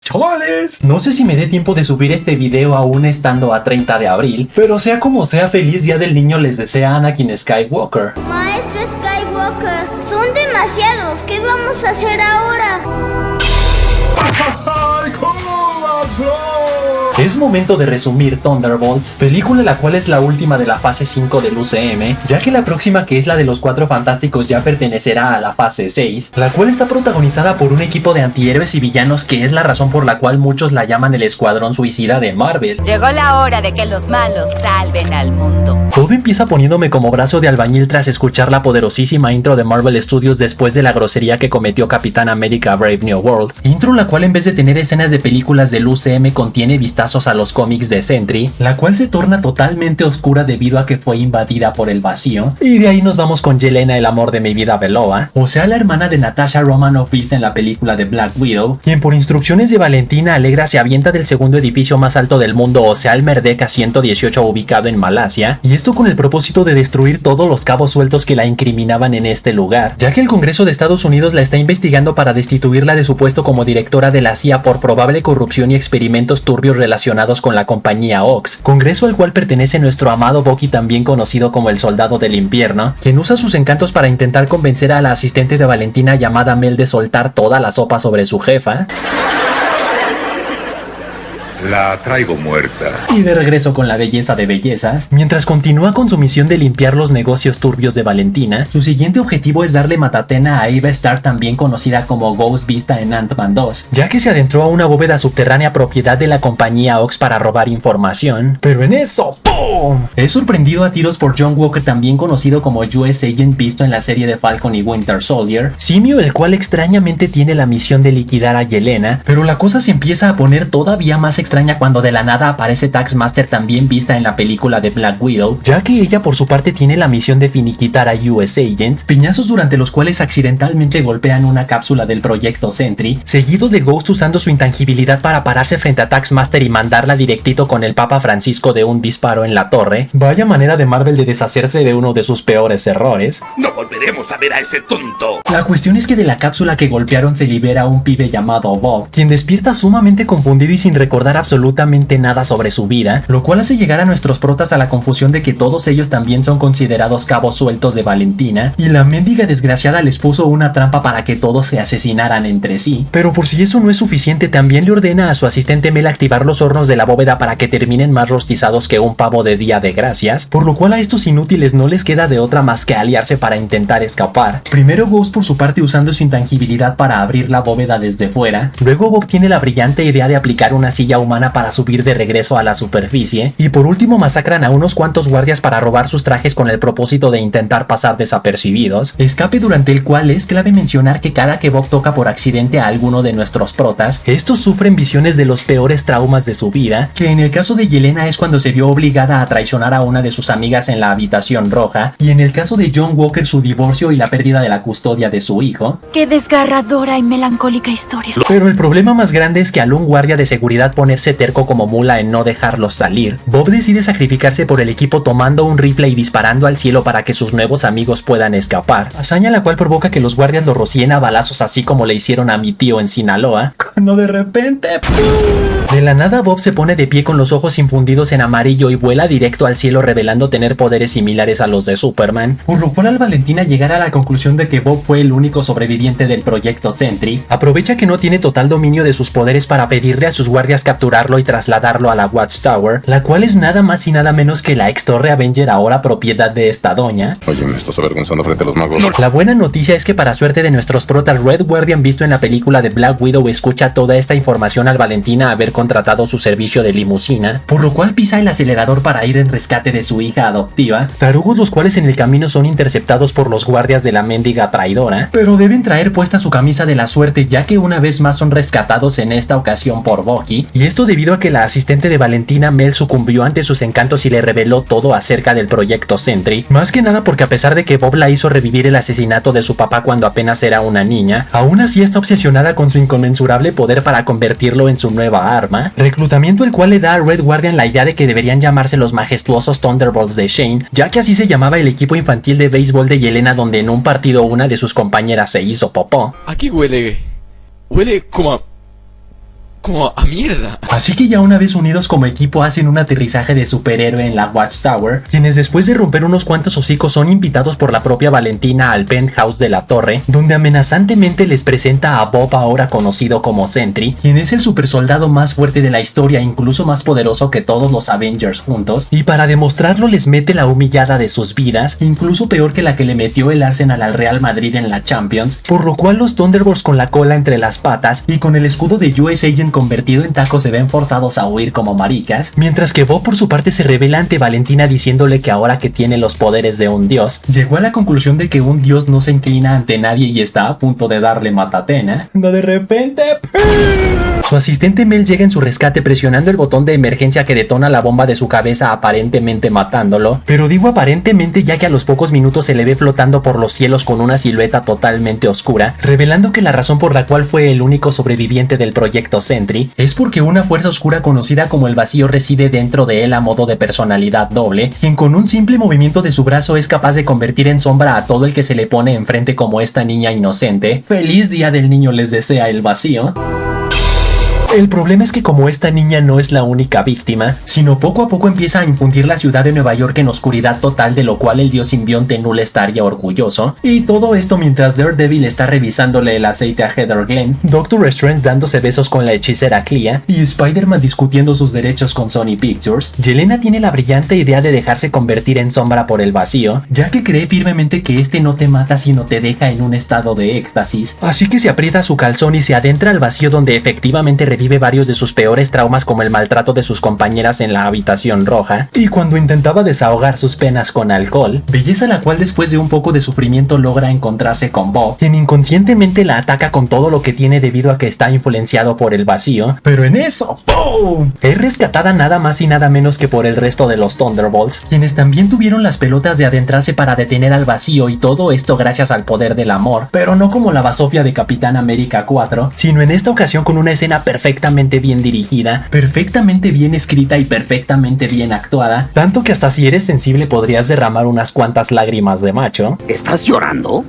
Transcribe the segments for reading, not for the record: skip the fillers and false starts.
Chavales, no sé si me dé tiempo de subir este video aún estando a 30 de abril, pero sea como sea, feliz día del niño les desea Anakin Skywalker. Maestro Skywalker, son demasiados, ¿qué vamos a hacer ahora? Es momento de resumir Thunderbolts, película la cual es la última de la fase 5 del UCM, ya que la próxima, que es la de los Cuatro Fantásticos, ya pertenecerá a la fase 6, la cual está protagonizada por un equipo de antihéroes y villanos que es la razón por la cual muchos la llaman el Escuadrón Suicida de Marvel. Llegó la hora de que los malos salven al mundo. Todo empieza poniéndome como brazo de albañil tras escuchar la poderosísima intro de Marvel Studios después de la grosería que cometió Capitán America Brave New World, intro la cual en vez de tener escenas de películas del UCM contiene vistazos a los cómics de Sentry, la cual se torna totalmente oscura debido a que fue invadida por el vacío, y de ahí nos vamos con Yelena, el amor de mi vida Belova, o sea la hermana de Natasha Romanoff vista en la película de Black Widow, quien por instrucciones de Valentina Alegra se avienta del segundo edificio más alto del mundo, o sea el Merdeka 118 ubicado en Malasia, y esto con el propósito de destruir todos los cabos sueltos que la incriminaban en este lugar, ya que el Congreso de Estados Unidos la está investigando para destituirla de su puesto como directora de la CIA por probable corrupción y experimentos turbios relacionados con la compañía Ox, Congreso al cual pertenece nuestro amado Bucky, también conocido como el Soldado del Invierno, quien usa sus encantos para intentar convencer a la asistente de Valentina llamada Mel de soltar toda la sopa sobre su jefa. La traigo muerta. Y de regreso con la belleza de bellezas, mientras continúa con su misión de limpiar los negocios turbios de Valentina, su siguiente objetivo es darle matatena a Ava Starr, también conocida como Ghost vista en Ant-Man 2, ya que se adentró a una bóveda subterránea propiedad de la compañía Ox para robar información, pero en eso, ¡pum!, es sorprendido a tiros por John Walker, también conocido como US Agent visto en la serie de Falcon y Winter Soldier, simio el cual extrañamente tiene la misión de liquidar a Yelena, pero la cosa se empieza a poner todavía más extraña cuando de la nada aparece Taskmaster, también vista en la película de Black Widow, ya que ella por su parte tiene la misión de finiquitar a US Agent, piñazos durante los cuales accidentalmente golpean una cápsula del proyecto Sentry, seguido de Ghost usando su intangibilidad para pararse frente a Taskmaster y mandarla directito con el Papa Francisco de un disparo en la torre. Vaya manera de Marvel de deshacerse de uno de sus peores errores. ¡No volveremos a ver a ese tonto! La cuestión es que de la cápsula que golpearon se libera un pibe llamado Bob, quien despierta sumamente confundido y sin recordar absolutamente nada sobre su vida, lo cual hace llegar a nuestros protas a la confusión de que todos ellos también son considerados cabos sueltos de Valentina, y la mendiga desgraciada les puso una trampa para que todos se asesinaran entre sí. Pero por si eso no es suficiente, también le ordena a su asistente Mel activar los hornos de la bóveda para que terminen más rostizados que un pavo de Día de Gracias, por lo cual a estos inútiles no les queda de otra más que aliarse para intentar escapar. Primero Ghost por su parte usando su intangibilidad para abrir la bóveda desde fuera, luego Bob tiene la brillante idea de aplicar una silla humana para subir de regreso a la superficie, y por último masacran a unos cuantos guardias para robar sus trajes con el propósito de intentar pasar desapercibidos, escape durante el cual es clave mencionar que cada que Bob toca por accidente a alguno de nuestros protas, estos sufren visiones de los peores traumas de su vida, que en el caso de Yelena es cuando se vio obligada a traicionar a una de sus amigas en la habitación roja, y en el caso de John Walker su divorcio y la pérdida de la custodia de su hijo. Qué desgarradora y melancólica historia. Pero el problema más grande es que al un guardia de seguridad ponerse terco como mula en no dejarlos salir, Bob decide sacrificarse por el equipo tomando un rifle y disparando al cielo para que sus nuevos amigos puedan escapar, hazaña la cual provoca que los guardias lo rocien a balazos así como le hicieron a mi tío en Sinaloa, cuando de repente ¡pum! De la nada Bob se pone de pie con los ojos infundidos en amarillo y vuela directo al cielo revelando tener poderes similares a los de Superman, por lo cual al Valentina llegar a la conclusión de que Bob fue el único sobreviviente del proyecto Sentry, aprovecha que no tiene total dominio de sus poderes para pedirle a sus guardias capturarlo y trasladarlo a la Watchtower, la cual es nada más y nada menos que la ex Torre Avenger, ahora propiedad de esta doña. Oye, me estás avergonzando frente a los magos. La buena noticia es que para suerte de nuestros protas, Red Guardian visto en la película de Black Widow escucha toda esta información al Valentina haber contratado su servicio de limusina, por lo cual pisa el acelerador para ir en rescate de su hija adoptiva, tarugos los cuales en el camino son interceptados por los guardias de la mendiga traidora, pero deben traer puesta su camisa de la suerte ya que una vez más son rescatados en esta ocasión por Bucky, y esto debido a que la asistente de Valentina Mel sucumbió ante sus encantos y le reveló todo acerca del proyecto Sentry, más que nada porque a pesar de que Bob la hizo revivir el asesinato de su papá cuando apenas era una niña, aún así está obsesionada con su inconmensurable poder para convertirlo en su nueva arma, reclutamiento el cual le da a Red Guardian la idea de que deberían llamarse los majestuosos Thunderbolts de Shane, ya que así se llamaba el equipo infantil de béisbol de Yelena, donde en un partido una de sus compañeras se hizo popó. Aquí huele como como a mierda. Así que ya una vez unidos como equipo hacen un aterrizaje de superhéroe en la Watchtower, quienes después de romper unos cuantos hocicos son invitados por la propia Valentina al penthouse de la torre, donde amenazantemente les presenta a Bob, ahora conocido como Sentry, quien es el supersoldado más fuerte de la historia, incluso más poderoso que todos los Avengers juntos, y para demostrarlo les mete la humillada de sus vidas, incluso peor que la que le metió el Arsenal al Real Madrid en la Champions, por lo cual los Thunderbolts con la cola entre las patas y con el escudo de US Agent convertido en taco se ven forzados a huir como maricas, mientras que Bob por su parte se revela ante Valentina diciéndole que ahora que tiene los poderes de un dios, llegó a la conclusión de que un dios no se inclina ante nadie y está a punto de darle matatena. No, de repente... Su asistente Mel llega en su rescate presionando el botón de emergencia que detona la bomba de su cabeza, aparentemente matándolo, pero digo aparentemente ya que a los pocos minutos se le ve flotando por los cielos con una silueta totalmente oscura, revelando que la razón por la cual fue el único sobreviviente del proyecto Sentry es porque una fuerza oscura conocida como el vacío reside dentro de él a modo de personalidad doble, quien con un simple movimiento de su brazo es capaz de convertir en sombra a todo el que se le pone enfrente, como esta niña inocente. ¡Feliz Día del Niño les desea el vacío! El problema es que como esta niña no es la única víctima, sino poco a poco empieza a infundir la ciudad de Nueva York en oscuridad total, de lo cual el dios simbionte Null estaría orgulloso, y todo esto mientras Daredevil está revisándole el aceite a Heather Glenn, Doctor Strange dándose besos con la hechicera Clea, y Spider-Man discutiendo sus derechos con Sony Pictures. Yelena tiene la brillante idea de dejarse convertir en sombra por el vacío, ya que cree firmemente que este no te mata sino te deja en un estado de éxtasis, así que se aprieta su calzón y se adentra al vacío, donde efectivamente revive varios de sus peores traumas, como el maltrato de sus compañeras en la habitación roja, y cuando intentaba desahogar sus penas con alcohol, belleza la cual después de un poco de sufrimiento logra encontrarse con Bob, quien inconscientemente la ataca con todo lo que tiene debido a que está influenciado por el vacío, pero en eso, ¡boom!, es rescatada nada más y nada menos que por el resto de los Thunderbolts, quienes también tuvieron las pelotas de adentrarse para detener al vacío, y todo esto gracias al poder del amor, pero no como la basofia de Capitán América 4, sino en esta ocasión con una escena perfectamente bien dirigida, perfectamente bien escrita y perfectamente bien actuada, tanto que hasta si eres sensible podrías derramar unas cuantas lágrimas de macho. ¿Estás llorando?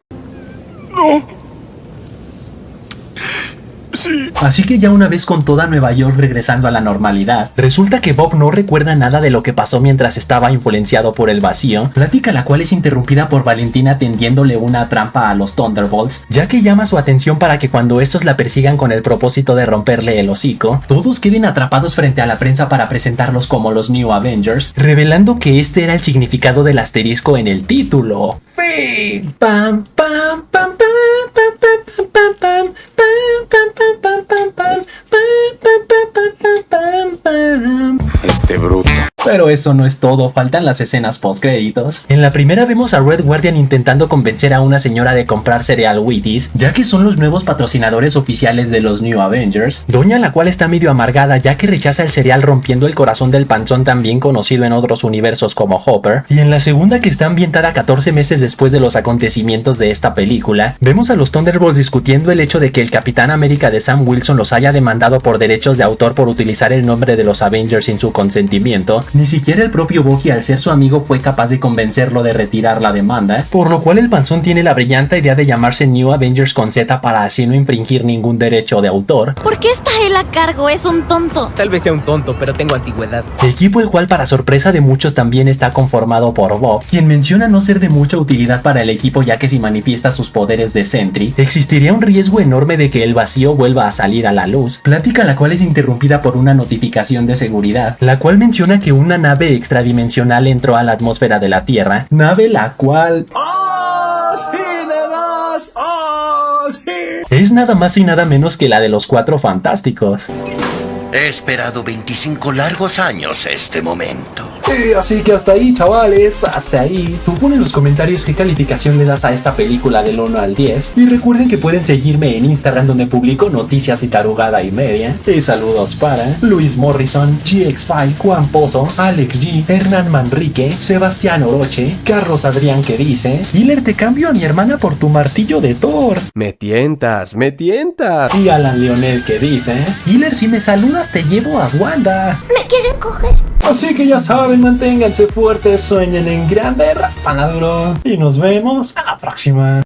Sí. Así que ya una vez con toda Nueva York regresando a la normalidad, resulta que Bob no recuerda nada de lo que pasó mientras estaba influenciado por el vacío, plática la cual es interrumpida por Valentina tendiéndole una trampa a los Thunderbolts, ya que llama su atención para que cuando estos la persigan con el propósito de romperle el hocico, todos queden atrapados frente a la prensa para presentarlos como los New Avengers, revelando que este era el significado del asterisco en el título. ¡Fin! ¡Pam, pam, pam, pam, pam, pam, pam, pam, pam, pam, pam, pam, pam, pam, pam, pam. Este bruto. Pero eso no es todo, faltan las escenas postcréditos. En la primera vemos a Red Guardian intentando convencer a una señora de comprar cereal Wheaties, ya que son los nuevos patrocinadores oficiales de los New Avengers, doña la cual está medio amargada ya que rechaza el cereal, rompiendo el corazón del panzón también conocido en otros universos como Hopper. Y en la segunda, que está ambientada 14 meses después de los acontecimientos de esta película, vemos a los Thunderbolts discutiendo el hecho de que el Capitán América de Sam Wilson los haya demandado por derechos de autor por utilizar el nombre de los Avengers sin su consentimiento. Ni siquiera el propio Bucky, al ser su amigo, fue capaz de convencerlo de retirar la demanda, por lo cual el panzón tiene la brillante idea de llamarse New Avengers con Z para así no infringir ningún derecho de autor. ¿Por qué está él a cargo? Es un tonto. Tal vez sea un tonto, pero tengo antigüedad. Equipo el cual, para sorpresa de muchos, también está conformado por Bob, quien menciona no ser de mucha utilidad para el equipo, ya que si manifiesta sus poderes de Sentry, existiría un riesgo enorme de que el vacío vuelva a salir a la luz, plática la cual es interrumpida por una notificación de seguridad, la cual menciona que una nave extradimensional entró a la atmósfera de la Tierra, nave la cual... es nada más y nada menos que la de los Cuatro Fantásticos. He esperado 25 largos años este momento. Así que hasta ahí, chavales, hasta ahí. Tú pon en los comentarios qué calificación le das a esta película del 1 al 10. Y recuerden que pueden seguirme en Instagram, donde publico noticias y tarugada y media. Y saludos para Luis Morrison, GX5, Juan Pozo, Alex G, Hernán Manrique, Sebastián Oroche, Carlos Adrián que dice: Hiller, te cambio a mi hermana por tu martillo de Thor. Me tientas, me tientas. Y Alan Leonel que dice: Hiller, si me saludas te llevo a Wanda. ¿Me quieren coger? Así que ya saben, manténganse fuertes, sueñen en grande, rapan a duro. Y nos vemos a la próxima.